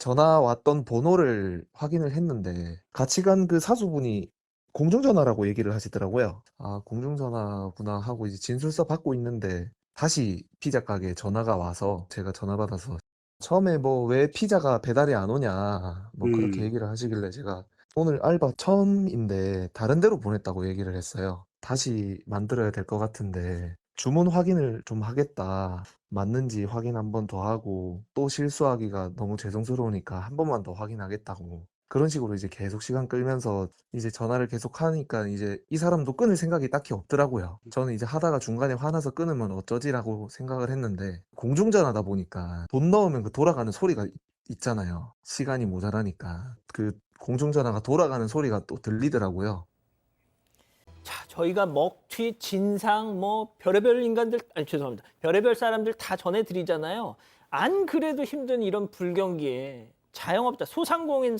전화 왔던 번호를 확인을 했는데 같이 간 그 사수분이 공중전화라고 얘기를 하시더라고요. '아 공중전화구나.' 하고 이제 진술서 받고 있는데 다시 피자 가게에 전화가 와서 제가 전화 받아서 처음에 뭐 "왜 피자가 배달이 안 오냐." 뭐 그렇게 음. 얘기를 하시길래 제가 "오늘 알바 처음인데 다른 데로 보냈다."고 얘기를 했어요. "다시 만들어야 될 것 같은데 주문 확인을 좀 하겠다. 맞는지 확인 한 번 더 하고 또 실수하기가 너무 죄송스러우니까 한 번만 더 확인하겠다."고 그런 식으로 이제 계속 시간 끌면서 이제 전화를 계속 하니까 이제 이 사람도 끊을 생각이 딱히 없더라고요. 저는 이제 하다가 중간에 화나서 끊으면 '어쩌지?'라고 생각을 했는데 공중전화다 보니까 돈 넣으면 그 돌아가는 소리가 있잖아요. 시간이 모자라니까. 그 공중전화가 돌아가는 소리가 또 들리더라고요. 자, 저희가 먹튀, 진상, 뭐 별의별 인간들, 아니 죄송합니다. 별의별 사람들 다 전해드리잖아요. 안 그래도 힘든 이런 불경기에 자영업자, 소상공인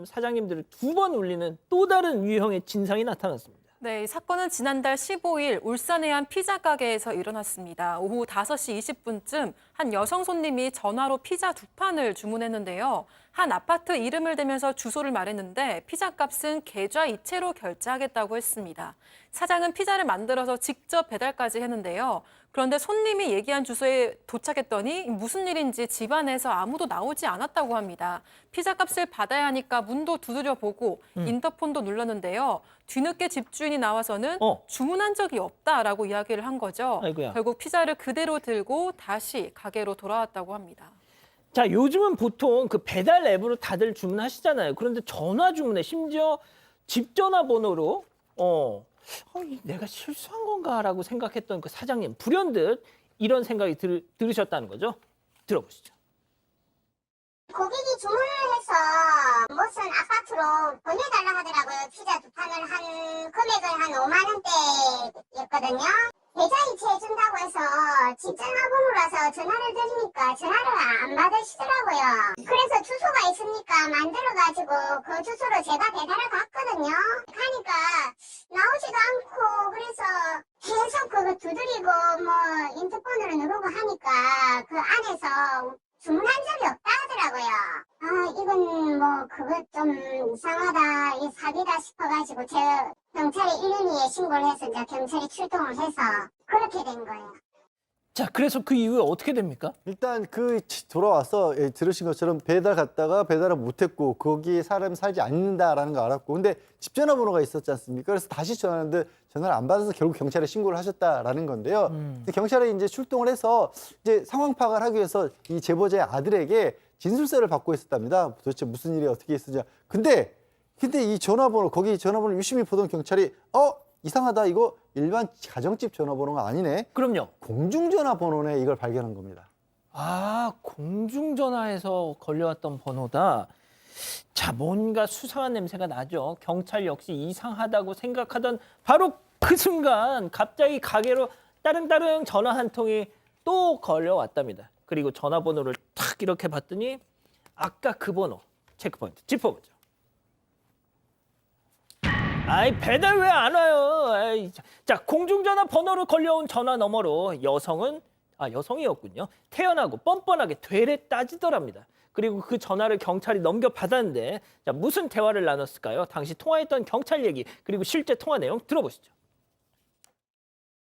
사장님들을 두 번 울리는 또 다른 유형의 진상이 나타났습니다. 네, 이 사건은 지난달 15일 울산의 한 피자 가게에서 일어났습니다. 오후 5시 20분쯤 한 여성 손님이 전화로 피자 두 판을 주문했는데요. 한 아파트 이름을 대면서 주소를 말했는데 피자 값은 계좌 이체로 결제하겠다고 했습니다. 사장은 피자를 만들어서 직접 배달까지 했는데요. 그런데 손님이 얘기한 주소에 도착했더니 무슨 일인지 집안에서 아무도 나오지 않았다고 합니다. 피자 값을 받아야 하니까 문도 두드려 보고 인터폰도 눌렀는데요. 뒤늦게 집주인이 나와서는 주문한 적이 없다라고 이야기를 한 거죠. 아이고야. 결국 피자를 그대로 들고 다시 가게로 돌아왔다고 합니다. 자, 요즘은 보통 그 배달 앱으로 다들 주문하시잖아요. 그런데 전화 주문에 심지어 집 전화번호로 내가 실수한 건가라고 생각했던 그 사장님 불현듯 이런 생각이 들으셨다는 거죠. 들어보시죠. 고객이 주문을 해서 무슨 아파트로 보내달라 하더라고요. 피자 두 판을 한 금액은 한 5만 원대였거든요. 계좌 이체해준다고 해서 집 전화번호라서 전화를 드리니까 전화를 안 받으시더라고요. 그래서 주소가 있으니까 만들어가지고 그 주소로 제가 배달을 갔거든요. 가니까 나오지도 않고 그래서 계속 그거 두드리고 뭐 인터폰으로 누르고 하니까 그 안에서 주문한 적이 없다 하더라고요. 이건 뭐 그것 좀 이상하다, 이 사기다 싶어가지고 제가 경찰에 112에 신고를 해서 이제 경찰이 출동을 해서 그렇게 된 거예요. 자, 그래서 그 이후에 어떻게 됩니까? 일단 돌아와서 들으신 것처럼 배달 갔다가 배달을 못했고 거기에 사람이 살지 않는다라는 거 알았고 근데 집 전화번호가 있었지 않습니까? 그래서 다시 전화하는데 전화를 안 받아서 결국 경찰에 신고를 하셨다라는 건데요. 근데 경찰에 이제 출동을 해서 이제 상황 파악을 하기 위해서 이 제보자의 아들에게 진술서를 받고 있었답니다. 도대체 무슨 일이 어떻게 있었냐. 근데 이 전화번호 거기 전화번호 유심히 보던 경찰이 이상하다 이거 일반 가정집 전화번호가 아니네. 그럼요. 공중전화 번호네 이걸 발견한 겁니다. 아, 공중전화에서 걸려왔던 번호다. 자, 뭔가 수상한 냄새가 나죠. 경찰 역시 이상하다고 생각하던 바로 그 순간 갑자기 가게로 따릉따릉 전화 한 통이 또 걸려왔답니다. 그리고 전화번호를 탁 이렇게 봤더니 아까 그 번호 체크포인트 짚어보죠. 아이, 배달 왜 안 와요? 아이, 자, 공중전화 번호로 걸려온 전화 너머로 여성이었군요. 태연하고 뻔뻔하게 되레 따지더랍니다. 그리고 그 전화를 경찰이 넘겨받았는데 자, 무슨 대화를 나눴을까요? 당시 통화했던 경찰 얘기 그리고 실제 통화 내용 들어보시죠.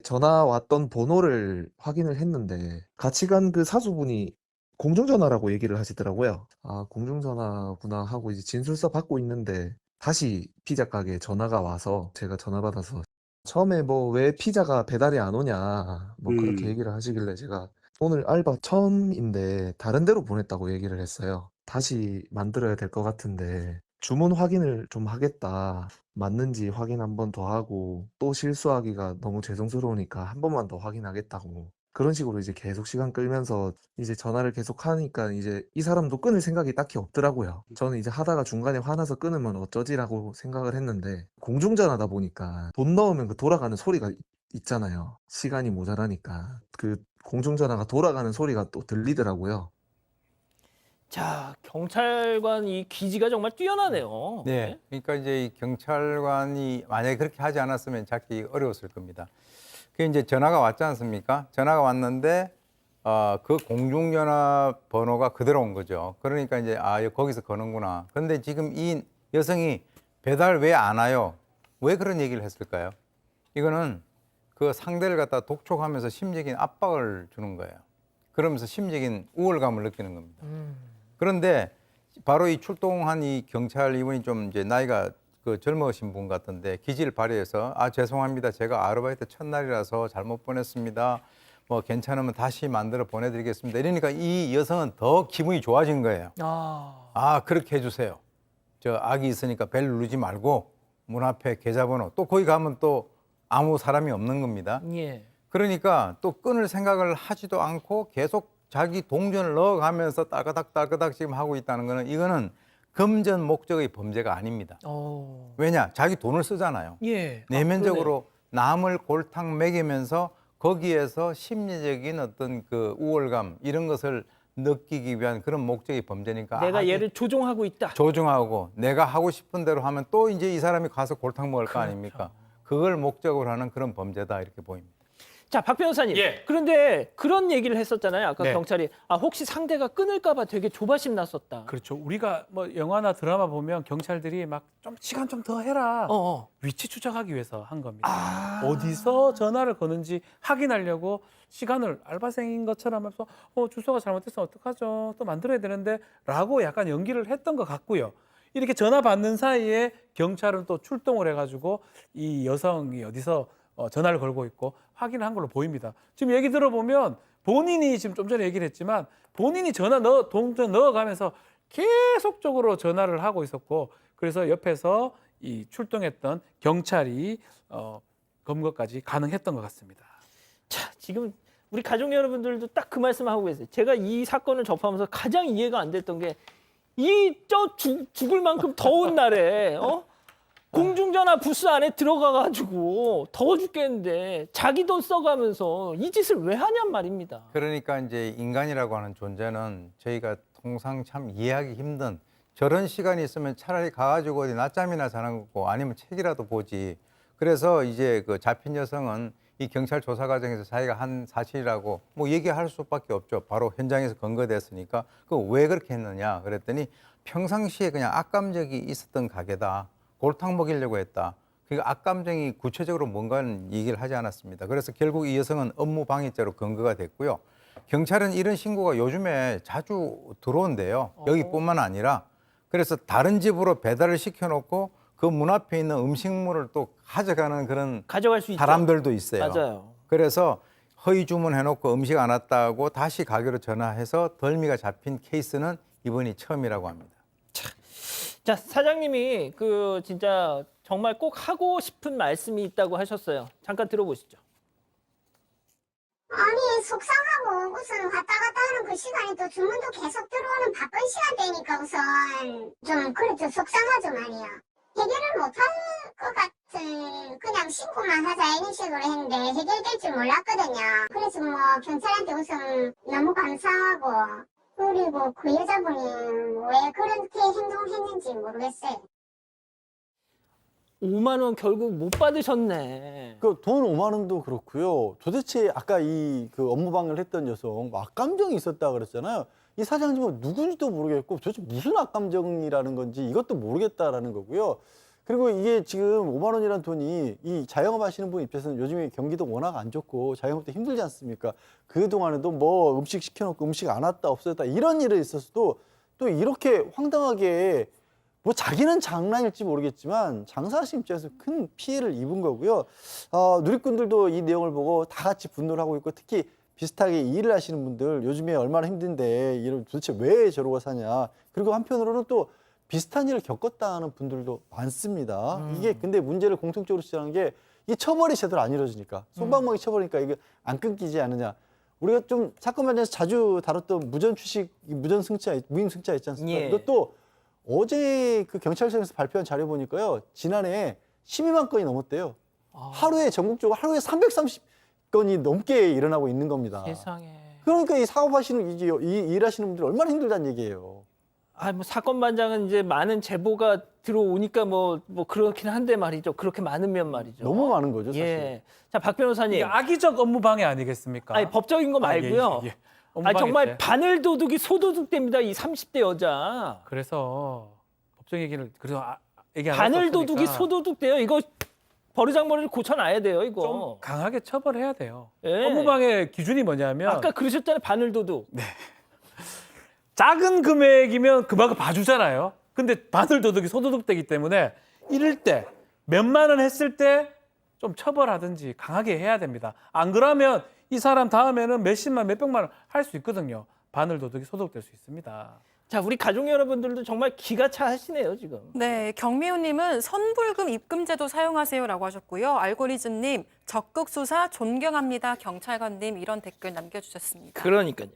전화 왔던 번호를 확인을 했는데 같이 간 그 사수분이 공중전화라고 얘기를 하시더라고요. '아 공중전화구나.' 하고 이제 진술서 받고 있는데 다시 피자 가게에 전화가 와서 제가 전화 받아서 처음에 뭐 "왜 피자가 배달이 안 오냐." 뭐 그렇게 음. 얘기를 하시길래 제가 "오늘 알바 처음인데 다른 데로 보냈다."고 얘기를 했어요. "다시 만들어야 될 것 같은데 주문 확인을 좀 하겠다. 맞는지 확인 한 번 더 하고 또 실수하기가 너무 죄송스러우니까 한 번만 더 확인하겠다."고 그런 식으로 이제 계속 시간 끌면서 이제 전화를 계속 하니까 이제 이 사람도 끊을 생각이 딱히 없더라고요. 저는 이제 하다가 중간에 화나서 끊으면 '어쩌지?'라고 생각을 했는데 공중전화다 보니까 돈 넣으면 그 돌아가는 소리가 있잖아요. 시간이 모자라니까. 그 공중전화가 돌아가는 소리가 또 들리더라고요. 자, 경찰관 이 기지가 정말 뛰어나네요. 네. 네. 그러니까 이제 이 경찰관이 만약에 그렇게 하지 않았으면 잡기 어려웠을 겁니다. 그게 이제 전화가 왔지 않습니까? 전화가 왔는데 그 공중전화 번호가 그대로 온 거죠. 그러니까 이제 거기서 거는구나. 그런데 지금 이 여성이 배달 왜 안 와요? 왜 그런 얘기를 했을까요? 이거는 그 상대를 갖다 독촉하면서 심적인 압박을 주는 거예요. 그러면서 심적인 우월감을 느끼는 겁니다. 그런데 바로 이 출동한 이 경찰 이분이 좀 이제 나이가 그 젊으신 분 같은데 기지를 발휘해서 죄송합니다. 제가 아르바이트 첫날이라서 잘못 보냈습니다. 뭐 괜찮으면 다시 만들어 보내드리겠습니다. 이러니까 이 여성은 더 기분이 좋아진 거예요. 그렇게 해주세요. 저 악이 있으니까 벨 누르지 말고 문 앞에 계좌번호 또 거기 가면 또 아무 사람이 없는 겁니다. 예. 그러니까 또 끊을 생각을 하지도 않고 계속 자기 동전을 넣어가면서 따그닥 지금 하고 있다는 거는 이거는 금전 목적의 범죄가 아닙니다. 왜냐? 자기 돈을 쓰잖아요. 예. 내면적으로 남을 골탕 먹이면서 거기에서 심리적인 어떤 그 우월감 이런 것을 느끼기 위한 그런 목적의 범죄니까 내가 얘를 조종하고 있다. 조종하고 내가 하고 싶은 대로 하면 또 이제 이 사람이 가서 골탕 먹을 거 아닙니까? 그걸 목적으로 하는 그런 범죄다 이렇게 보입니다. 자, 박 변호사님. 예. 그런데 그런 얘기를 했었잖아요. 아까 네. 경찰이 혹시 상대가 끊을까 봐 되게 조바심 났었다. 그렇죠. 우리가 뭐 영화나 드라마 보면 경찰들이 막 좀 시간 좀 더 해라. 위치 추적하기 위해서 한 겁니다. 어디서 전화를 거는지 확인하려고 시간을 알바생인 것처럼 해서 주소가 잘못됐으면 어떡하죠? 또 만들어야 되는데 라고 약간 연기를 했던 것 같고요. 이렇게 전화 받는 사이에 경찰은 또 출동을 해가지고 이 여성이 어디서 전화를 걸고 있고 확인한 걸로 보입니다. 지금 얘기 들어보면 본인이 지금 좀 전에 얘기를 했지만 본인이 동전 넣어가면서 계속적으로 전화를 하고 있었고 그래서 옆에서 이 출동했던 경찰이 검거까지 가능했던 것 같습니다. 자, 지금 우리 가족 여러분들도 딱 그 말씀하고 계세요. 제가 이 사건을 접하면서 가장 이해가 안 됐던 게 죽을 만큼 더운 날에 공중전화 부스 안에 들어가가지고 더워 죽겠는데 자기 돈 써가면서 이 짓을 왜 하냔 말입니다. 그러니까 이제 인간이라고 하는 존재는 저희가 통상 참 이해하기 힘든 저런 시간이 있으면 차라리 가가지고 어디 낮잠이나 자는 거고 아니면 책이라도 보지. 그래서 이제 그 잡힌 여성은 이 경찰 조사 과정에서 자기가 한 사실이라고 뭐 얘기할 수밖에 없죠. 바로 현장에서 검거됐으니까 그 왜 그렇게 했느냐 그랬더니 평상시에 그냥 악감정이 있었던 가게다. 골탕 먹이려고 했다. 그러니까 악감정이 구체적으로 뭔가는 얘기를 하지 않았습니다. 그래서 결국 이 여성은 업무방해죄로 검거가 됐고요. 경찰은 이런 신고가 요즘에 자주 들어온대요. 여기뿐만 아니라 그래서 다른 집으로 배달을 시켜놓고 그 문 앞에 있는 음식물을 또 가져가는 그런 가져갈 수 있죠. 사람들도 있어요. 맞아요. 그래서 허위 주문해놓고 음식 안 왔다고 다시 가게로 전화해서 덜미가 잡힌 케이스는 이번이 처음이라고 합니다. 자, 사장님이 그 진짜 정말 꼭 하고 싶은 말씀이 있다고 하셨어요. 잠깐 들어보시죠. 아니 속상하고 우선 왔다 갔다 하는 그 시간이 또 주문도 계속 들어오는 바쁜 시간대니까 우선 좀 그렇죠. 속상하죠 말이야. 해결을 못할 것 같은 그냥 신고만 하자 이런 식으로 했는데 해결될 줄 몰랐거든요. 그래서 뭐 경찰한테 우선 너무 감사하고 그리고 그 여자분이 왜 그렇게 행동했는지 모르겠어요. 5만 원 결국 못 받으셨네. 그 돈 5만 원도 그렇고요. 도대체 아까 이 그 업무방해를 했던 여성 악감정이 있었다 그랬잖아요. 이 사장님은 누군지도 모르겠고 도대체 무슨 악감정이라는 건지 이것도 모르겠다라는 거고요. 그리고 이게 지금 5만 원이라는 돈이 이 자영업 하시는 분 입장에서는 요즘에 경기도 워낙 안 좋고 자영업도 힘들지 않습니까? 그동안에도 뭐 음식 시켜놓고 음식 안 왔다 없어졌다 이런 일이 있었어도 또 이렇게 황당하게 뭐 자기는 장난일지 모르겠지만 장사하시는 입장에서 큰 피해를 입은 거고요. 누리꾼들도 이 내용을 보고 다 같이 분노를 하고 있고 특히 비슷하게 일을 하시는 분들 요즘에 얼마나 힘든데 이를 도대체 왜 저러고 사냐. 그리고 한편으로는 또 비슷한 일을 겪었다는 분들도 많습니다. 이게 근데 문제를 공통적으로 지적하는 게 이 처벌이 제대로 안 이루어지니까 솜방망이 처벌이니까 이게 안 끊기지 않느냐. 우리가 좀 사건 관련해서 자주 다뤘던 무인 승차 있지 않습니까? 예. 이것도 어제 그 경찰청에서 발표한 자료 보니까요. 지난해 12만 건이 넘었대요. 하루에 전국적으로 하루에 330건이 넘게 일어나고 있는 겁니다. 세상에. 그러니까 이 사업하시는 이 일하시는 분들이 얼마나 힘들다는 얘기예요. 뭐 사건 반장은 이제 많은 제보가 들어오니까 뭐 그렇긴 한데 말이죠. 그렇게 많으면 말이죠. 너무 많은 거죠, 사실. 예. 자, 박 변호사님. 이게 악의적 업무 방해 아니겠습니까? 아니 법적인 거 말고요. 업무 아니 정말 방해죄. 바늘 도둑이 소도둑됩니다. 이 30대 여자. 그래서 법적 얘기를 그래서 얘기 안 바늘 도둑이 소도둑돼요. 이거 버르장머리를 고쳐놔야 돼요. 이거. 좀 강하게 처벌해야 돼요. 예. 업무 방해 기준이 뭐냐면 아까 그러셨잖아요. 바늘 도둑. 작은 금액이면 그만큼 봐주잖아요. 근데 바늘 도둑이 소도둑되기 때문에 이럴 때 몇만 원 했을 때 좀 처벌하든지 강하게 해야 됩니다. 안 그러면 이 사람 다음에는 몇십만, 몇백만 원 할 수 있거든요. 바늘 도둑이 소도둑될 수 있습니다. 자, 우리 가족 여러분들도 정말 기가 차하시네요, 지금. 네, 경미호님은 선불금 입금제도 사용하세요라고 하셨고요. 알고리즘님 적극 수사 존경합니다. 경찰관님 이런 댓글 남겨주셨습니다. 그러니까요.